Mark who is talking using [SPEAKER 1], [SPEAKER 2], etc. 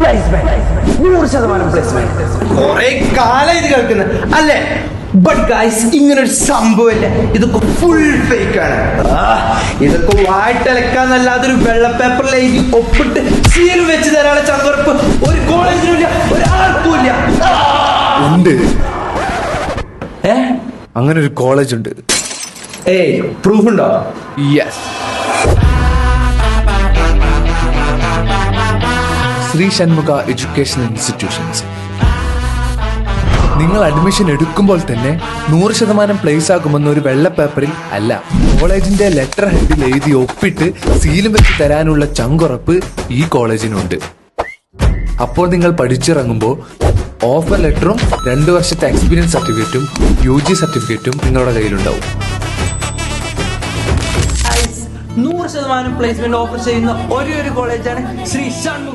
[SPEAKER 1] 100% placement. കുറെ കാലം ഇത് കേൾക്കുന്നത് അല്ലേ? ബട്ട് ഗൈസ്, ഇങ്ങനൊരു സംഭവമില്ല. ഇതൊക്കെ ഫുൾ ഫേക്ക് ആണ്. ഇതൊക്കെ വായിട്ടലക്കാന്നല്ലാതെ ഒരു വെള്ള പേപ്പറിൽ എഴുതി ഒപ്പിട്ട് സീൽ വെച്ച് തരാനുള്ള ചതുറപ്പ് ഒരു കോളേജിനും ഇല്ല, ഒരാൾക്കും ഇല്ല.
[SPEAKER 2] ഉണ്ട്, അങ്ങനെ ഒരു കോളേജ് ഉണ്ട്.
[SPEAKER 1] പ്രൂഫ് ഉണ്ടോ?
[SPEAKER 2] Yes. Shri Shanmukha educational institutions. നിങ്ങൾ അഡ്മിഷൻ എടുക്കുമ്പോൾ തന്നെ 100% പ്ലേസ് ആകുമെന്ന ഒരു വെള്ള പേപ്പറിൽ അല്ല, കോളേജിന്റെ ലെറ്റർ ഹെഡിൽ എഴുതി ഒപ്പിട്ട് സീലും വെച്ച് തരാനുള്ള ചങ്കുറപ്പ് ഈ കോളേജിനുണ്ട്. അപ്പോൾ നിങ്ങൾ പഠിച്ചിറങ്ങുമ്പോൾ ഓഫർ ലെറ്ററും 2 വർഷത്തെ എക്സ്പീരിയൻസ് സർട്ടിഫിക്കറ്റും UG സർട്ടിഫിക്കറ്റും നിങ്ങളുടെ കയ്യിലുണ്ടാവും.
[SPEAKER 1] 100% പ്ലേസ്മെന്റ് ഓഫർ ചെയ്യുന്ന ഒരേ ഒരു കോളേജാണ് ശ്രീ ഷൺമുഖ